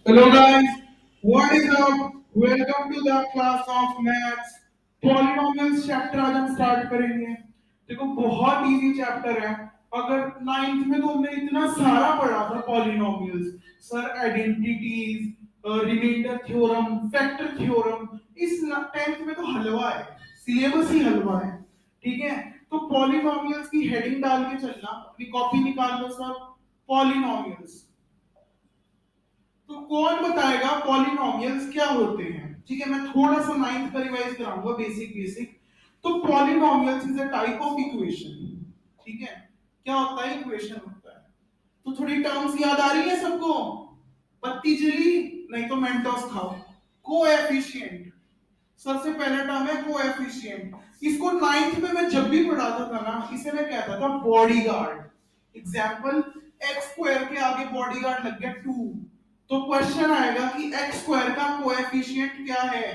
Hello guys, what is up? Welcome to the class of maths. Polynomials chapter आज हम start करेंगे। देखो बहुत इजी चैप्टर है। अगर नाइन्थ में तो हमने इतना सारा पढ़ा था polynomials, sir identities, remainder theorem, factor theorem. इस टेंथ में तो हलवा है, सिलेबस ही हलवा है। ठीक है, तो पॉलिनोमियल्स की हेडिंग डाल के चलना, अपनी कॉपी निकाल लो सब। पॉलिनोमियल्स, तो कौन बताएगा पॉलिनोमियल्स क्या होते हैं? ठीक है, मैं थोड़ा सा नाइन्थ का रिवाइज कराऊंगा, बेसिक बेसिक। तो polynomials is a type of equation. ठीक है, क्या होता है? इक्वेशन होता है। तो थोड़ी टर्म्स याद आ रही है सबको? बत्ती जली? नहीं तो मेंटोस खाओ। कोएफिशिएंट, सबसे पहला टर्म है कोएफिशिएंट। इसको नाइन्थ में मैं जब भी पढ़ाता था ना, इसे मैं कहता था बॉडीगार्ड। एग्जाम्पल, एक्स स्क्वायर के आगे बॉडीगार्ड लग गया 2, तो क्वेश्चन आएगा कि एक्स स्क्वायर का कोएफिशिएंट क्या है?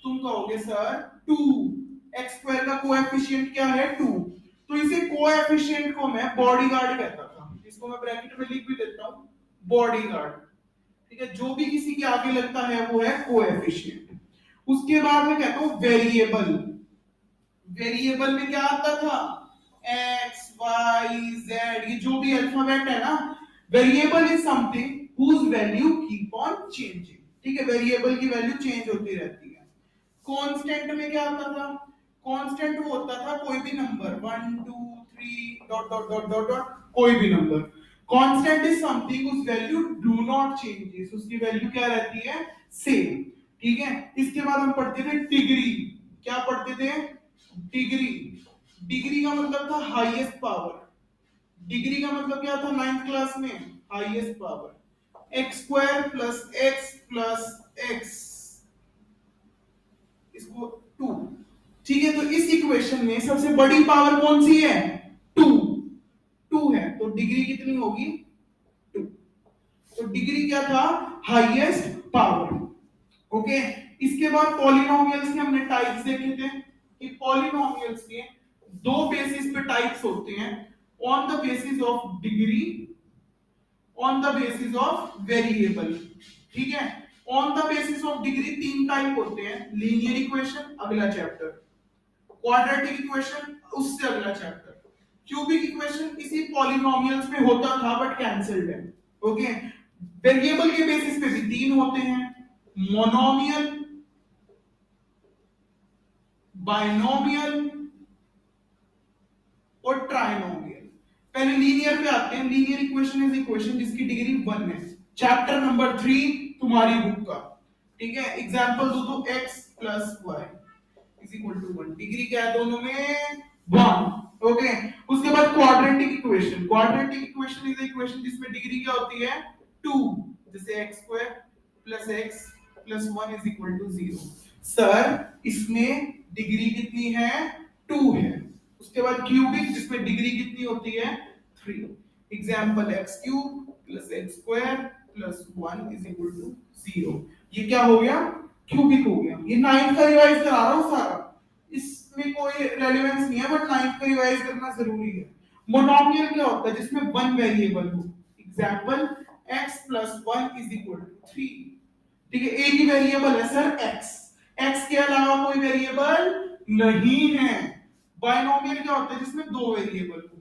तुम कहोगे सर 2। एक्स स्क्वायर का कोएफिशिएंट क्या है? 2। तो इसे कोएफिशिएंट को मैं बॉडीगार्ड कहता था। इसको मैं ब्रैकेट में लिख भी देता हूं, बॉडीगार्ड। ठीक है, जो भी किसी के आगे लगता है वो है कोएफिशिएंट। उसके बाद में कहता हूं वेरिएबल। वेरिएबल में क्या आता था? एक्स वाई जेड, ये जो भी अल्फाबेट है ना। Variable is something whose value keep on changing. ठीक है, वेरिएबल की वैल्यू चेंज होती रहती है। कांस्टेंट में क्या आता था? कांस्टेंट वो होता था कोई भी number, 1 2 3 dot dot dot dot dot, कोई भी number. Constant is something whose value do not changes, उसकी वैल्यू क्या रहती है? सेम। ठीक है, इसके बाद हम पढ़ते थे डिग्री। क्या पढ़ते थे? डिग्री। डिग्री का मतलब था हाईएस्ट पावर। डिग्री का मतलब क्या था नाइन्थ क्लास में? Highest power. X square plus x, इसको 2। ठीक है, तो इस इक्वेशन में सबसे बड़ी पावर कौन सी है? 2। 2 है तो डिग्री कितनी होगी? 2। तो डिग्री क्या था? Highest power. ओके, इसके बाद पॉलिनोमियल्स के हमने टाइप्स देखे थे कि पॉलिनोमियल्स के दो बेसिस पे टाइप्स होते हैं, on the basis of degree, on the basis of variable. ठीक है, on the basis of degree तीन टाइप होते हैं, लीनियर इक्वेशन अगला चैप्टर, क्वाड्रेटिक इक्वेशन उससे अगला चैप्टर, क्यूबिक इक्वेशन इसी पॉलिनोमियल्स में होता था बट कैंसिल्ड है। ओके, वेरिएबल के बेसिस पे भी तीन होते हैं, मोनोमियल, बाइनोमियल और ट्राइनोमियल। पहले लीनियर पे आते हैं। लीनियर इक्वेशन इज इक्वेशन जिसकी डिग्री 1 है, चैप्टर नंबर 3 तुम्हारी बुक का। ठीक है, एग्जांपल दो तो x plus y is equal to 1, degree क्या है दोनों में? 1। ओके, उसके बाद quadratic equation. Quadratic equation is equation जिसमें डिग्री क्या होती है? 2, जैसे x square plus x plus 1 is equal to 0। Sir इसमें डिग्री कितनी है? 2 है। उसके बाद क्यूबिक जिसमें डिग्री कितनी होती है? 3। Example x cube plus x square plus 1 is equal to 0। ये क्या हो गया? क्यूबिक हो गया। ये नाइन्थ का रिवाइज करा रहा हूं सारा, इसमें कोई रेलेवेंस नहीं है बट नाइन्थ का रिवाइज करना जरूरी है। मोनोमियल क्या होता है? जिसमें वन वेरिएबल हो। Example x plus 1 is equal to 3। ठीक है, एक ही वेरिएबल है सर x, x के अलावा कोई वेरिएबल नहीं है। बाइनोमियल क्या होता है? जिसमें दो वेरिएबल हो,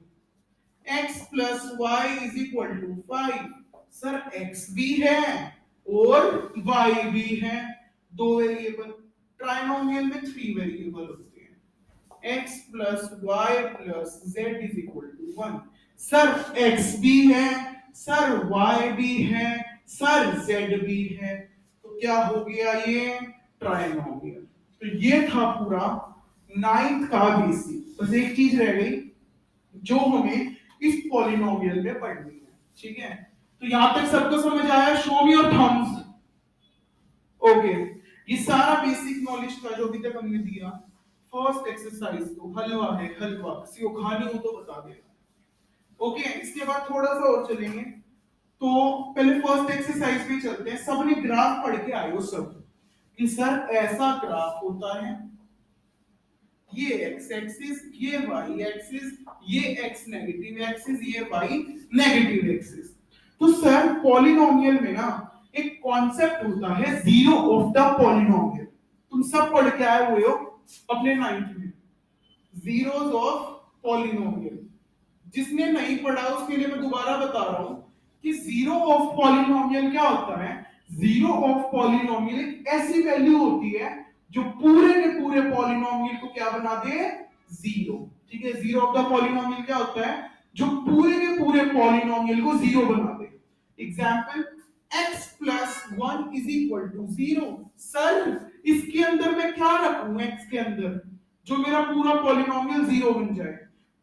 x plus y is equal to 5। Sir x भी है और y भी है, दो वेरिएबल। ट्राइनोमियल में 3 वेरिएबल होते हैं, x plus y plus z is equal to 1। Sir x भी है, सर y भी है, सर z भी है, तो क्या हो गया? ये ट्राइनोमियल। तो ये था पूरा नाइन्थ का बेसिक। बस एक चीज रह गई जो हमें इस पॉलिनोमियल में पढ़नी है। ठीक है, तो यहां तक सबको समझ आया? Show me your Thums. Okay, ये सारा बेसिक नॉलेज था जो अभी तक हमने दिया। फर्स्ट एक्सरसाइज तो हलवा है, हलवा, किसी को खानी हो तो बता देना। ओके, इसके बाद थोड़ा सा और चलेंगे। तो पहले फर्स्ट एक्सरसाइज पे चलते हैं। सबने ग्राफ पढ़ के आए हो सब कि सर ऐसा ग्राफ होता है, ये एक्स एक्सिस, ये वाई एक्सिस, ये एक्स नेगेटिव एक्सिस, ये वाई नेगेटिव एक्सिस। तो सर पॉलिनोमियल में ना एक कॉन्सेप्ट होता है जीरो ऑफ द पॉलिनोमियल। तुम सब पढ़ के आए हुए हो अपने नाइन्थ में, जीरोस ऑफ पॉलिनोमियल। जिसने नहीं पढ़ा उसके लिए मैं दोबारा बता रहा हूं कि जीरो ऑफ पॉलिनोमियल क्या होता है। जीरो ऑफ पॉलिनोमियल एक ऐसी वैल्यू होती है जो पूरे के पूरे पॉलिनोमियल को क्या बना दे, जीरो। ठीक है, जीरो ऑफ द पॉलिनोमियल क्या होता है, जो पूरे के पूरे पॉलिनोमियल को जीरो बना दे। Example, x plus one is equal to zero. Sir इसके अंदर मैं क्या रखूं, x के अंदर जो मेरा पूरा पॉलिनोमियल जीरो बन जाए।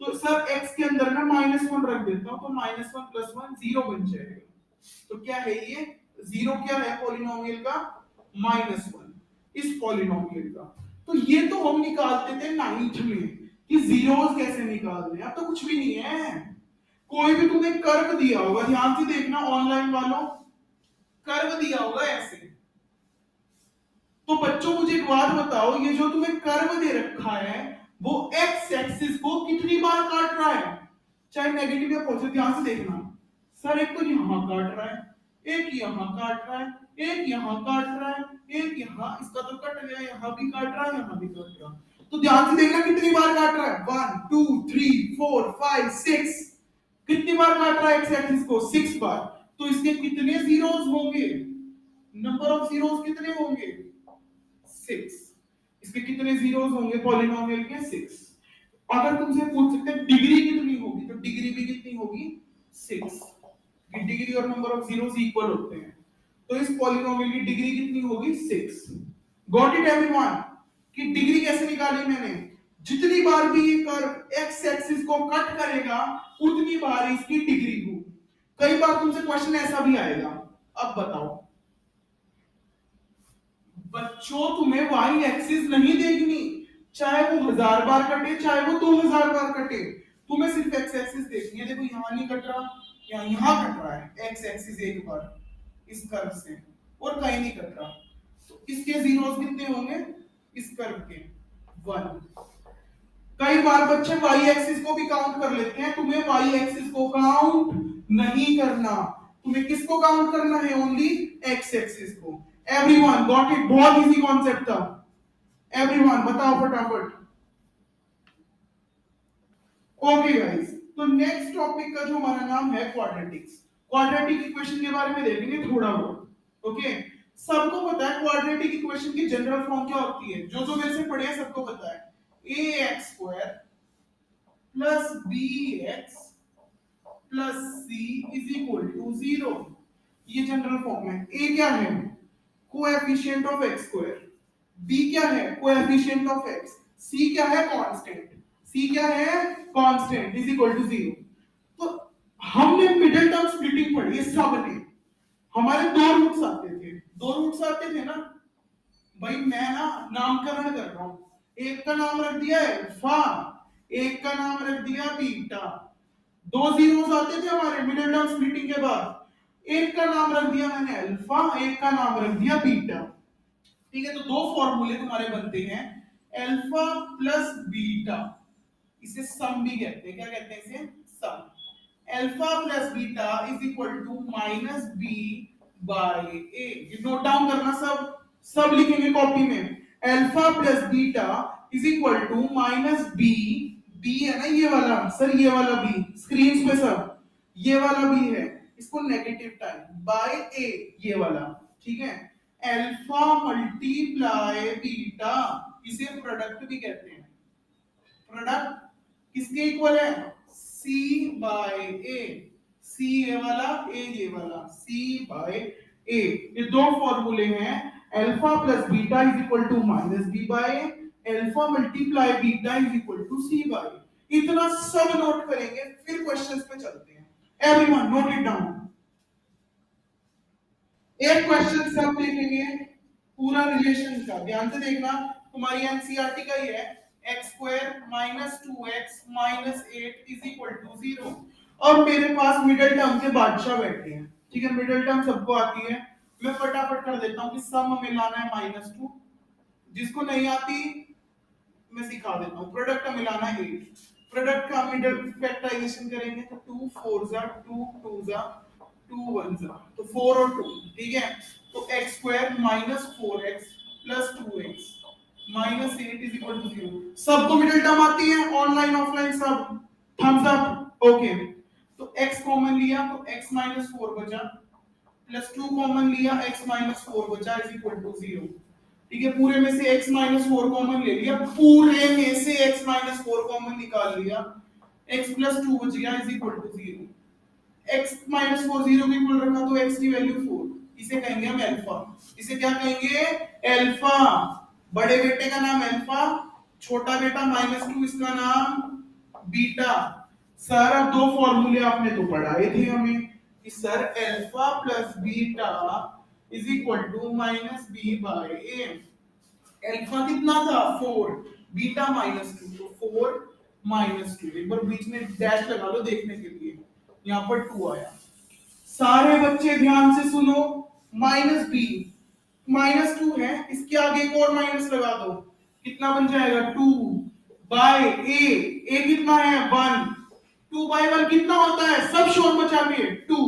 तो सर x के अंदर मैं माइनस वन रख देता हूं, तो minus one plus one zero बन जाएगा। तो क्या है ये जीरो, क्या है पॉलिनोमियल का, माइनस वन इस पॉलिनोमियल का। तो ये तो हम निकालते थे नाइन्थ में कि जीरोस कैसे निकालने हैं, अब तो कुछ भी नहीं है। कोई भी तुम्हें कर्व दिया होगा, ध्यान से देखना ऑनलाइन वालों, कर्व दिया होगा ऐसे, तो बच्चों मुझे एक बात बताओ, ये जो तुम्हें कर्व दे रखा है वो एक्स एक्सिस को कितनी बार काट रहा है, चाहे नेगेटिव या पॉजिटिव। ध्यान से देखना, सर एक तो यहां काट रहा है, एक यहां काट रहा है, एक यहां काट रहा है, एक यहां, इसका तो कट गया, यहां भी काट रहा है, यहां भी काट रहा है। तो ध्यान से देखना कितनी बार काट रहा है, 1 2 3 4 5 6। कितनी बार काट रहा है एक्स एक्सिस को, 6 बार। तो इसके कितने जीरोस होंगे, नंबर ऑफ जीरोस कितने होंगे, 6। इसके कितने जीरोस होंगे पॉलिनोमियल के, 6। अगर तुमसे पूछ सकते हैं डिग्री कितनी होगी, तो डिग्री भी कितनी होगी, 6। कि डिग्री और नंबर ऑफ जीरोस इक्वल होते हैं, तो इस पॉलिनोमियल की डिग्री कितनी होगी, 6। गॉट इट एवरीवन, कि डिग्री कैसे निकाली मैंने, जितनी बार भी ये कर्व एक्स एक्सिस को कट करेगा उतनी बार इसकी डिग्री होगी। कई बार तुमसे क्वेश्चन ऐसा भी आएगा, अब बताओ बच्चों, तुम्हें वाई एक्सिस नहीं देखनी, चाहे वो 1000 बार कटे चाहे वो 2000 बार कटे, तुम्हें सिर्फ एक्स एक्सिस देखनी है। देखो यहां नहीं कट रहा, यहां कट रहा है एक्स एक्सिस एक बार इस कर्व से, और कहीं नहीं कट रहा। तो इसके जीरोस कितने होंगे, इस कर्व के 1। कई बार बच्चे वाई एक्सिस को भी काउंट कर लेते हैं, तुम्हें वाई एक्सिस को काउंट नहीं करना, तुम्हें किसको काउंट करना है, ओनली एक्स एक्सिस को। एवरीवन गॉट इट, बहुत इजी कॉन्सेप्ट था। एवरीवन बताओ फटाफट। ओके गाइस, तो नेक्स्ट टॉपिक का जो हमारा नाम है क्वाड्रेटिक्स। क्वाड्रेटिक इक्वेशन के बारे में देखेंगे थोड़ा बहुत। ओके, सबको पता है क्वाड्रेटिक इक्वेशन की जनरल फॉर्म क्या होती है, जो जो मेरे से पढ़े हैं सबको पता है, ax² plus bx plus c is equal to 0। ये जनरल फॉर्म है। a क्या है, coefficient of x square, b क्या है, कोएफिशिएंट ऑफ x, c क्या है, कांस्टेंट, c क्या है, कांस्टेंट इज इक्वल टू 0। तो हमने मिडिल टर्म स्प्लिटिंग पढ़ी है सबने, हमारे दो रूट्स आते थे, दो रूट्स आते थे ना भाई। मैं ना नामकरण कर रहा हूं, एक का नाम रख दिया अल्फा, एक का नाम रख दिया बीटा। दो जीरोस आते थे हमारे मिडिल टर्म स्प्लिटिंग के बाद, एक का नाम रख दिया मैंने अल्फा, एक का नाम रख दिया बीटा। ठीक है, तो दो फॉर्मूले तुम्हारे बनते हैं, अल्फा प्लस बीटा, इसे सम भी कहते हैं, क्या कहते हैं इसे, sum. Alpha plus beta is equal to minus B by A. ये नोट डाउन करना, सब सब लिखेंगे कॉपी में। Alpha plus beta is equal to minus B, B है ना ये वाला, सर ये वाला बी स्क्रीन पे सब, ये वाला बी है, इसको नेगेटिव टाइम बाय ए, ये वाला। ठीक है, अल्फा मल्टीप्लाई बीटा, इसे प्रोडक्ट भी कहते हैं। प्रोडक्ट किसके इक्वल है, c बाय a, c ये वाला, a ये वाला, c बाय a। ये दो फॉर्मूले हैं, alpha plus beta is equal to minus B by A, alpha multiply beta is equal to c by. इतना सब नोट करेंगे, फिर क्वेश्चंस पे चलते हैं। Everyone note it down. एक क्वेश्चन सब देखेंगे पूरा रिलेशन का, ध्यान से देखना, तुम्हारी एनसीईआरटी का ही है। X square minus 2x minus 8 is equal to 0। और मेरे पास मिडिल टर्म के बादशाह बैठे हैं। ठीक है, मिडिल टर्म सबको आती है, मैं फटाफट कर देता हूं कि सम हमें लाना है -2, जिसको नहीं आती मैं सिखा देता हूं। प्रोडक्ट हमें लाना है 8, प्रोडक्ट का मिडिल फैक्टराइजेशन करेंगे तो 2 4 जा 2 2 जा 2 1 तो 4 और 2, ठीक है। तो x square minus 4x plus 2x minus 8 is equal to 0। सबको मिडिल टर्म आती है, ऑनलाइन ऑफलाइन सब, थम्स अप। ओके, तो x कॉमन लिया तो x माइनस 4 बचा, प्लस 2 कॉमन लिया x माइनस 4 बचा इज इक्वल टू 0। ठीक है, पूरे में से x माइनस 4 कॉमन ले लिया, पूरे में से x माइनस 4 कॉमन निकाल लिया, x प्लस 2 बच गया is equal to 0। x minus 4 0 के इक्वल रखा तो x की वैल्यू 4, इसे कहेंगे हम अल्फा। इसे क्या कहेंगे? अल्फा। बड़े बेटे का नाम अल्फा, छोटा बेटा माइनस 2, इसका नाम बीटा। सर अब दो फॉर्मूले आपने तो पढ़ाए थे हमें कि sir alpha plus beta is equal to minus B by A. Alpha कितना था? 4, बीटा माइनस 2, तो 4 माइनस 2। एक बार बीच में डैश लगा लो देखने के लिए, यहां पर 2 आया। सारे बच्चे ध्यान से सुनो, माइनस बी माइनस 2 है, इसके आगे एक और माइनस लगा दो, कितना बन जाएगा? 2 बाय ए कितना है? 1। 2 बाय 1 कितना होता है? सब शोर मचा के 2।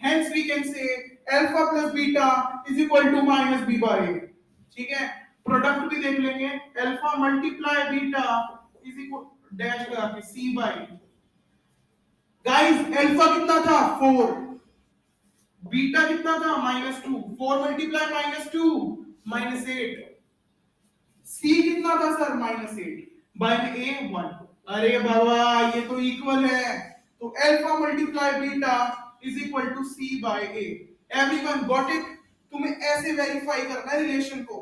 Hence we can say alpha plus beta is equal to minus b by a। ठीक है, प्रोडक्ट भी देख लेंगे, alpha multiply beta is equal dash लगा के c बाय। गाइस अल्फा कितना था? 4, बीटा कितना था? माइनस 2, 4 मल्टीप्लाई माइनस 2 माइनस 8, सी कितना था सर? माइनस 8 बाय में ए 1। अरे बाबा ये तो इक्वल है, तो alpha multiply beta is equal to C by A. Everyone got it? तुम्हें ऐसे वेरीफाई करना है रिलेशन को,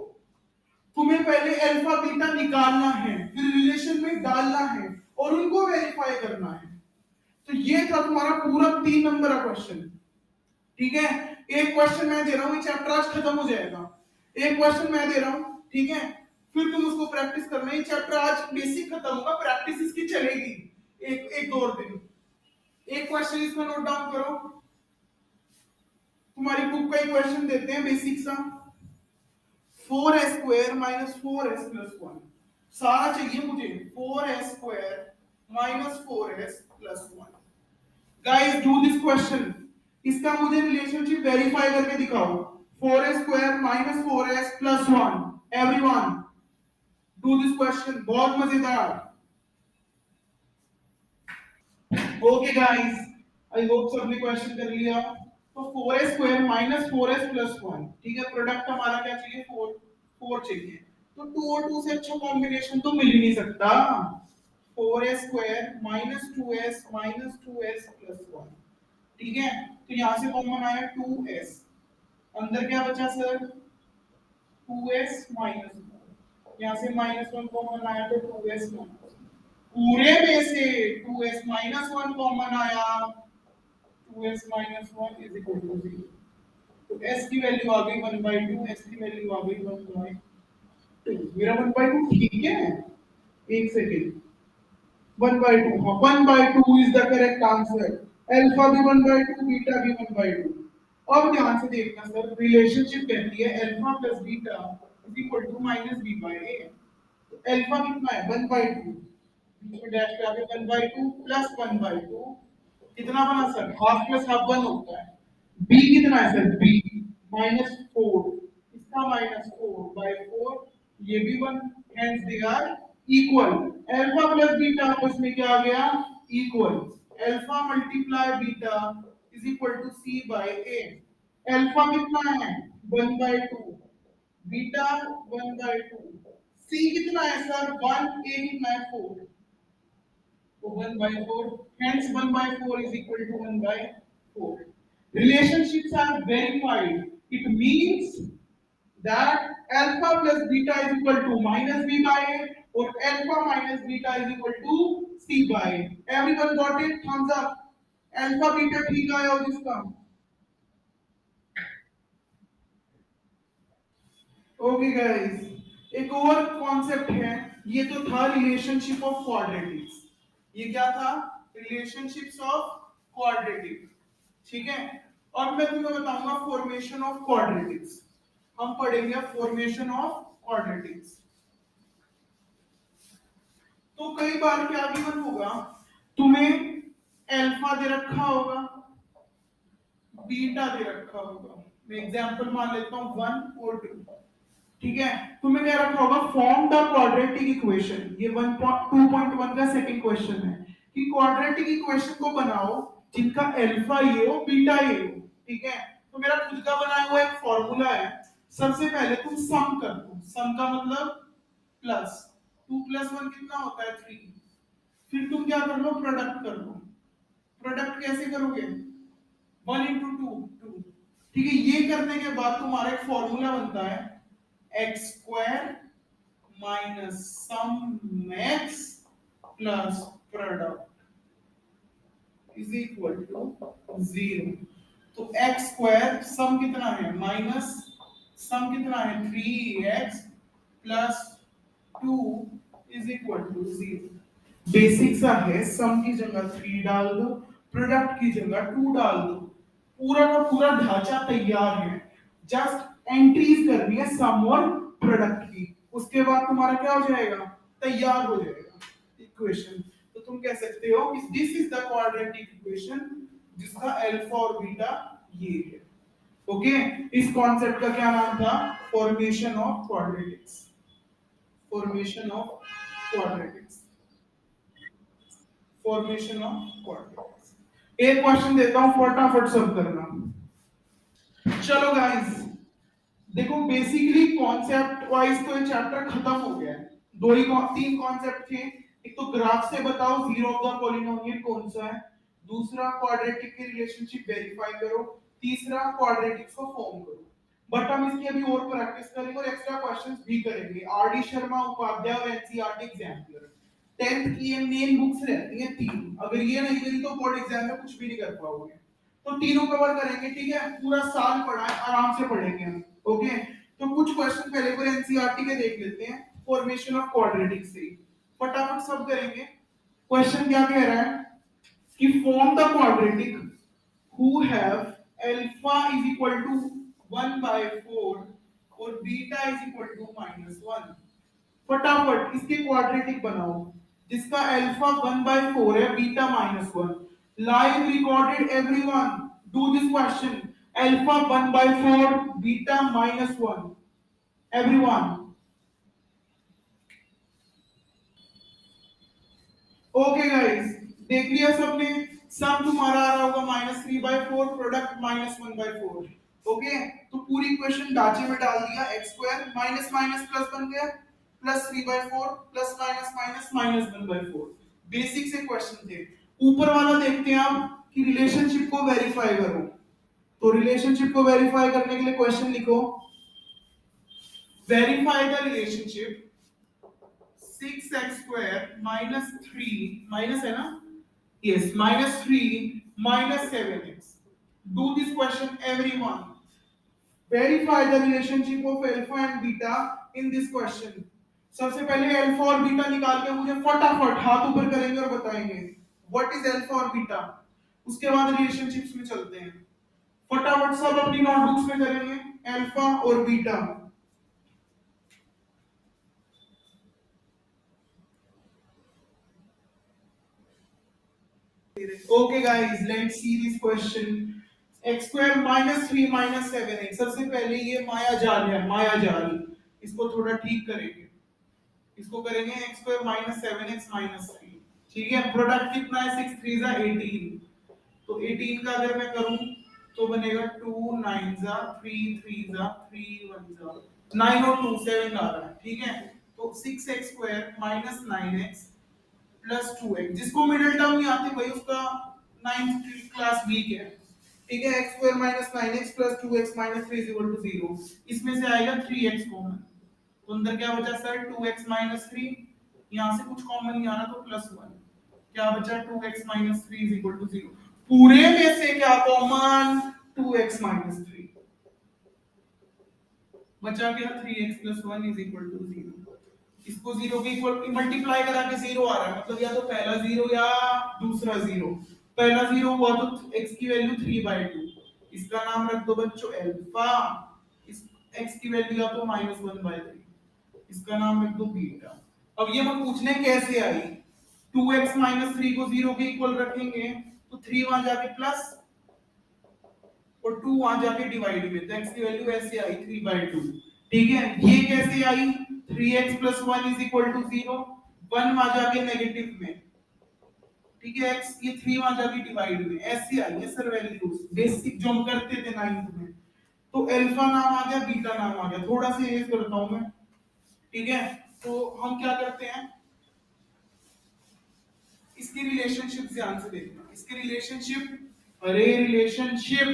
तुम्हें पहले अल्फा बीटा निकालना है, फिर रिलेशन में डालना है और उनको वेरीफाई करना है। तो ये था तुम्हारा पूरा 3 नंबर का क्वेश्चन। ठीक है, एक क्वेश्चन मैं दे रहा हूं, ये चैप्टर आज खत्म हो जाएगा। एक क्वेश्चन मैं दे रहा हूं, ठीक है, फिर तुम उसको प्रैक्टिस करना। ये चैप्टर आज बेसिक खत्म होगा, प्रैक्टिस इसकी चलेगी एक दो और दिन। एक क्वेश्चन इसमें नोट डाउन करो, तुम्हारी बुक का एक क्वेश्चन देते हैं बेसिक सा, 4s square minus 4s plus 1। सारा चाहिए मुझे, 4s square minus 4s plus 1। Guys do this question, इसका मुझे रिलेशनशिप वेरीफाई करके दिखाओ। 4s square minus 4s plus 1। Everyone do this question, बहुत मजेदार। ओके गाइस, आई होप सबने क्वेश्चन कर लिया। तो 4s square minus 4s plus 1, ठीक है, प्रोडक्ट हमारा क्या चाहिए? 4 चाहिए। तो 2 और 2 से अच्छा कॉम्बिनेशन तो मिल ही नहीं सकता। 4s square minus 2s minus 2s plus 1, ठीक है, तो यहां से कॉमन आया 2s, अंदर क्या बचा सर? 2s माइनस 1, यहां से माइनस 1 कॉमन आया तो 2s माइनस, पूरे में से 2s माइनस 1 कॉमन आया, 2s minus 1 is equal to 0। तो s की वैल्यू आ गई 1/2, s की वैल्यू आ गई 1/2। मेरा 1/2 ठीक है? एक सेकंड, 1/2, हाँ 1/2 is the correct answer. Alpha भी 1/2, बीटा भी 1/2। अब ध्यान से देखना सर, रिलेशनशिप कहती है alpha plus beta is equal to minus B by A. तो अल्फा कितना है? 1/2, बीच में डैश पे आगे 1/2 प्लस 1/2 कितना बना सर? हाफ प्लस हाफ 1 होता है। बी कितना है सर? बी माइनस 4, इसका माइनस 4/4, ये भी 1, hence they are equal. Alpha plus beta आपस में क्या आ गया? Equal. Alpha multiply beta is equal to C by A. Alpha कितना है? 1/2, बीटा 1/2, सी कितना है सर? 1, ए कितना है? 4, तो 1/4, hence 1/4 is equal to 1/4. Relationships are verified. It means that alpha plus beta is equal to minus b by a, or alpha minus beta is equal to c by a. Everyone got it? Thumbs up. Alpha beta ठीक आया हो जिसका? Okay guys, एक और concept है, ये तो था रिलेशनशिप ऑफ क्वाड्रेटिक्स। ये क्या था? रिलेशनशिप्स ऑफ क्वाड्रेटिक्स, ठीक है। और मैं तुम्हें बताऊंगा फॉर्मेशन ऑफ क्वाड्रेटिक्स। हम पढ़ेंगे फॉर्मेशन ऑफ क्वाड्रेटिक्स। तो कई बार क्या गिवन होगा, तुम्हें अल्फा दे रखा होगा, बीटा दे रखा होगा, मैं एग्जांपल मान लेता हूँ 1 और 2, ठीक है। तो मैं क्या रखा होगा, फॉर्म द क्वाड्रेटिक इक्वेशन, ये 1.2.1 का सेकंड क्वेश्चन है कि क्वाड्रेटिक इक्वेशन को बनाओ जिनका अल्फा ये हो बीटा ये हो, ठीक है। तो मेरा खुद का बनाया हुआ एक फॉर्मूला है। सबसे पहले तुम सम कर दो, सम का मतलब प्लस, 2 + 1 कितना होता है 3। फिर तुम क्या कर लो, प्रोडक्ट कर लो। प्रोडक्ट कैसे करोगे, 1 × 2 2, ठीक है। ये करने के बाद तुम्हारा एक फॉर्मूला बनता है x² minus sum x plus product is equal to 0। तो x² सम कितना है माइनस सम कितना है 3x plus 2 is equal to 0। Basic सा है, सम की जगह 3 डाल दो, प्रोडक्ट की जगह 2 डाल दो, पूरा का पूरा ढांचा तैयार है। जस्ट एंट्रीज करनी है सम और प्रोडक्ट की, उसके बाद तुम्हारा क्या हो जाएगा, तैयार हो जाएगा इक्वेशन। तो तुम कह सकते हो कि this is the quadratic equation जिसका अल्फा और बीटा ये है। ओके, इस कॉन्सेप्ट का क्या नाम था, formation of quadratics, formation of quadratics, formation of quadratics. एक क्वेश्चन देता हूं, फटाफट सब करना। चलो गाइस, देखो बेसिकली कॉन्सेप्ट वाइज तो ये चैप्टर खत्म हो गया है। दो ही तीन कॉन्सेप्ट थे, एक तो ग्राफ से बताओ जीरो ऑफ द पॉलिनोमियल कौन सा है, दूसरा क्वाड्रेटिक की रिलेशनशिप वेरीफाई करो, तीसरा क्वाड्रेटिक्स को फॉर्म करो। बट हम इसकी अभी और प्रैक्टिस करेंगे और एक्स्ट्रा क्वेश्चंस भी करेंगे। आर डी शर्मा उपाध्याय और एनसीईआरटी एग्जाम्पलर 10th की ये मेन बुक्स रहती हैं तीन, अगर ये नहीं करी तो बोर्ड एग्जाम में कुछ भी नहीं कर पाओगे। तो तीनों कवर करेंगे, ठीक है। पूरा साल पढ़ा है, आराम से पढ़ेंगे हम। ओके, तो कुछ क्वेश्चन पहले पर एनसीईआरटी के देख लेते हैं, फॉर्मेशन ऑफ क्वाड्रेटिक से फटाफट सब करेंगे। क्वेश्चन क्या कह रहा है कि form the quadratic who have alpha is equal to 1/4 और बीटा इज इक्वल टू -1। फटाफट इसके क्वाड्रेटिक बनाओ जिसका अल्फा 1/4 है, beta -1। Live recorded everyone, do this question. Alpha 1/4, beta -1, everyone. Okay guys, देख लिया सबने। सम तुम्हारा आ रहा होगा -3/4, प्रोडक्ट -1/4। ओके, तो पूरी इक्वेशन ढांचे में डाल दिया, x² माइनस माइनस प्लस बन गया, +3/4 प्लस माइनस माइनस -1/4। बेसिक से क्वेश्चन थे। ऊपर वाला देखते हैं आप कि रिलेशनशिप को वेरीफाई करो। तो रिलेशनशिप को वेरीफाई करने के लिए क्वेश्चन लिखो, verify the relationship 6x² -3 minus है ना, yes, -3 -7x। do this question everyone, verify the relationship of alpha and beta in this question। सबसे पहले अल्फा और बीटा निकाल के मुझे फटाफट हाथ ऊपर करेंगे और बताएंगे व्हाट इज अल्फा और बीटा। उसके बाद रिलेशनशिप्स में चलते हैं। फटाफट सब अपनी नोटबुक्स में करेंगे अल्फा और beta. Okay guys, let's see this question। x² -3 -7x। सबसे पहले ये माया जाल है, माया जाल, इसको थोड़ा ठीक करेंगे। इसको करेंगे x² -7x -3, ठीक है। प्रोडक्ट कितना है, 6 3 जा 18। तो 18 का अगर मैं करूं तो बनेगा 2 9 जा 3 3 जा 3 1 जा 9 और 2 7 आ रहा है, ठीक है। तो 6x² -9x प्लस 2x, जिसको मिडिल टर्म नहीं आती भाई उसका 9th क्लास वीक है, ठीक है। x² -9x plus 2x -3 0। इसमें से आएगा 3x कॉमन, तो अंदर क्या बचा सर, 2x -3। यहां से कुछ कॉमन नहीं आ रहा तो +1, क्या बचा 2x -3 0। पूरे में से क्या कॉमन, 2x -3 बचा गया, 3x + 1 0। इसको 0 के इक्वल मल्टीप्लाई करा के 0 आ रहा है, मतलब या तो पहला 0 या दूसरा 0। पहला 0 हुआ तो x की वैल्यू 3/2, इसका नाम रख दो बच्चों अल्फा। इस x की वैल्यू या तो -1/3, इसका नाम रख दो बीटा। अब ये मत पूछने कैसे आई, 2x -3 को 0 के इक्वल रखेंगे तो 3 वहां जाके प्लस और 2 वहां जाके डिवाइड में, तो x की वैल्यू ऐसे आई 3/2। ठीक है, ये कैसे आई 3x + 1 = 0, 1 वहां जाके नेगेटिव में, ठीक है, x ये 3 वहां जाके डिवाइड में, ऐसे आई है सर वैल्यूज बेसिक जो हम करते थे 9th में। तो अल्फा नाम आ गया, बीटा नाम आ गया, थोड़ा सा ये करता हूं मैं। ठीक है, तो हम क्या करते हैं, इसकी रिलेशनशिप ध्यान से देखना, इसकी रिलेशनशिप, अरे रिलेशनशिप,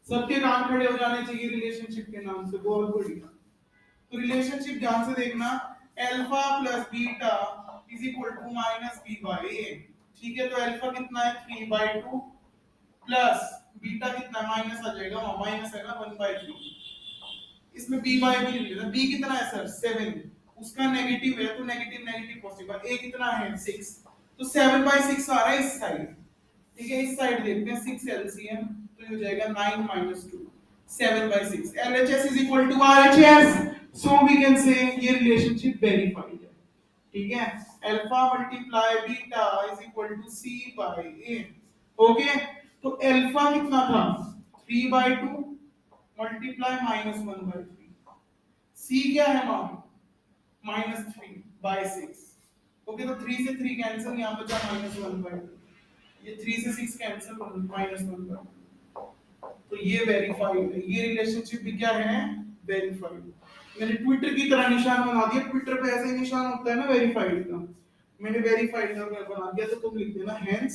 सबके कान खड़े हो जाने चाहिए रिलेशनशिप के नाम से, बहुत बढ़िया। तो रिलेशनशिप ध्यान से देखना, alpha plus beta is equal to minus B by A. ठीक है, तो अल्फा कितना है 3/2 प्लस बीटा कितना माइनस आ जाएगा, माइनस है ना 1/3, इसमें b बाय b लिख लेना, b कितना है सर 7, उसका नेगेटिव है तो नेगेटिव नेगेटिव पॉसिबल, a कितना है 6, तो 7/6 आ रहा है इस साइड। ठीक है, इस साइड देखते हैं 6 एलसीएम, तो ये हो जाएगा 9 - 2 7/6, LHS is equal to RHS, so we can say ये रिलेशनशिप वेरीफाइड है। ठीक है, alpha multiply beta is equal to c by a। Okay, तो अल्फा कितना था 3/2 मल्टीप्लाई -1/3, c क्या है मान -3/6। ओके, तो 3 से 3 कैंसिल, यहां बचा -1/2, ये 3 से 6 कैंसिल, -1/2, तो ये वेरीफाइड है, ये रिलेशनशिप भी क्या है वेरीफाइड। मैंने ट्विटर की तरह निशान बना दिया, ट्विटर पे ऐसे निशान होता है ना वेरीफाइड का, मैंने वेरीफाइड का बना दिया, तो तुम लिख देना हेंस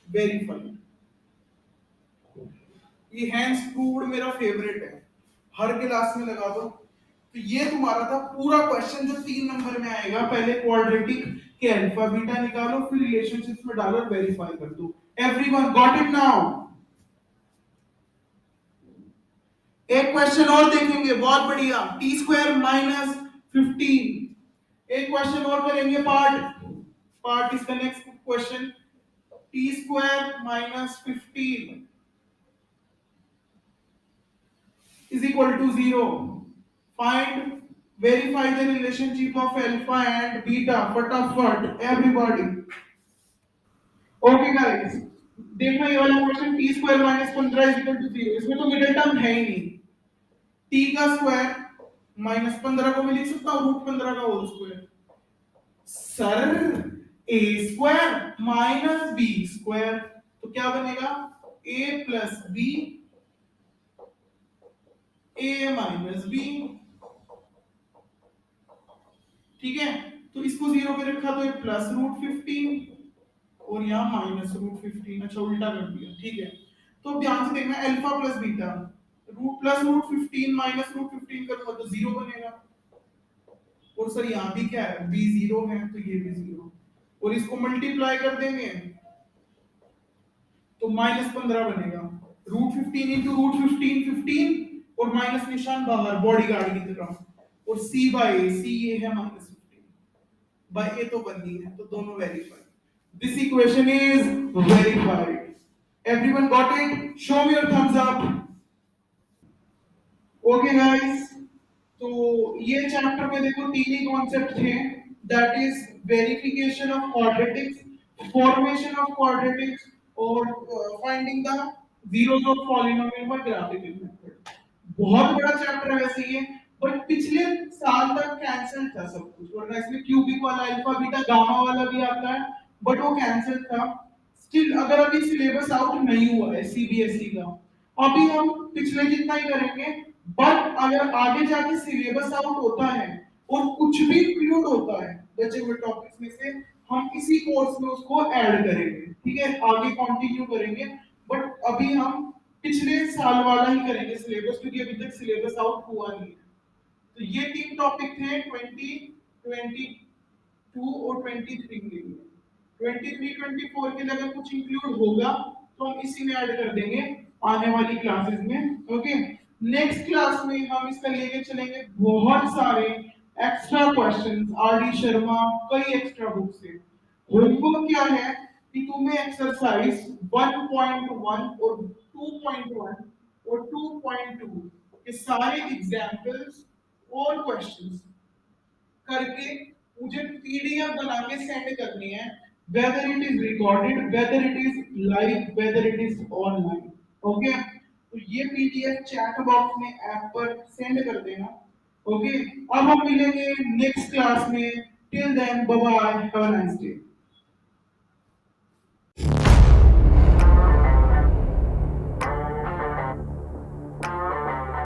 वेरीफाइड। ये हैंड्स प्रूव्ड मेरा फेवरेट है, हर क्लास में लगा दो। तो ये तुम्हारा था पूरा क्वेश्चन जो 3 नंबर में आएगा, पहले क्वाड्रेटिक के अल्फा बीटा निकालो, फिर रिलेशनशिप्स में डालो और वेरीफाई कर दो। Everyone got it now? एक क्वेश्चन और देखेंगे, बहुत बढ़िया, t² - 15। एक क्वेश्चन और करेंगे, पार्ट इसका next question, t² - 15 is equal to 0. Find, verify the relationship of alpha and beta. फटाफट everybody. Okay guys, देखना ये वाला question, t² - 15 is equal to 0, इसमें तो मिडिल टर्म है ही नहीं। t का स्क्वायर -15 को मैं लिख सकता हूँ √15 का whole square. Sir a² - b², तो क्या बनेगा a + b, a - b। ठीक है, तो इसको 0 पे रखा तो ये +√15 और यहाँ -√15, अच्छा उल्टा कर दिया। ठीक है, तो अब ध्यान से देखना, अल्फा प्लस बीटा, +√15 -√15 करूंगा तो 0 बनेगा, और सर यहाँ भी क्या है b 0 है, तो ये भी 0, और इसको मल्टीप्लाई कर देंगे तो -15 बनेगा, √15 × √15 15, और माइनस निशान बाहर बॉडी गार्ड की तरह, और c/a, ये है -15 बाय ए तो बन गई है, तो दोनों verified. This equation is verified. Everyone got it? Show me your thumbs up. Okay guys, तो ये चैप्टर में देखो 3 ही कॉन्सेप्ट थे, that is verification of quadratics, formation of quadratics, और finding the zeros of polynomial by graphical method. बहुत बड़ा chapter है वैसे ये, बट पिछले साल तक कैंसिल था सब कुछ, वरना इसमें क्यूबिक वाला, अल्फा बीटा गामा वाला भी आता है, बट वो कैंसिल था। स्टिल अगर अभी सिलेबस आउट नहीं हुआ है सीबीएसई का, अभी हम पिछले जितना ही करेंगे, बट अगर आगे जाके सिलेबस आउट होता है और कुछ भी इंक्लूड होता है बचे हुए टॉपिक्स में से, हम इसी कोर्स में उसको ऐड करेंगे। ठीक है, आगे कंटिन्यू करेंगे, बट अभी हम पिछले साल वाला ही करेंगे सिलेबस, क्योंकि अभी तक सिलेबस आउट हुआ नहीं है। तो ये 3 टॉपिक थे 20, 22 और 23 के लिए। 23, 24 के लिए अगर कुछ इंक्लूड होगा तो हम इसी में ऐड कर देंगे आने वाली क्लासेस में। ओके, नेक्स्ट क्लास में हम इसका लेके चलेंगे बहुत सारे एक्स्ट्रा क्वेश्चंस, आरडी शर्मा, कई एक्स्ट्रा बुक से। होमवर्क क्या है कि तुम्हें एक्सरसाइज 1.1 और 2.1 और 2.2 के सारे एग्जांपल्स और क्वेश्चंस करके मुझे पीडीएफ बना के सेंड करनी है, whether it is recorded, whether it is live, whether it is online. Okay, तो ये पीडीएफ चैट बॉक्स में ऐप पर सेंड कर देना। ओके, अब हम मिलेंगे नेक्स्ट क्लास में। Till then bye bye, have a nice day.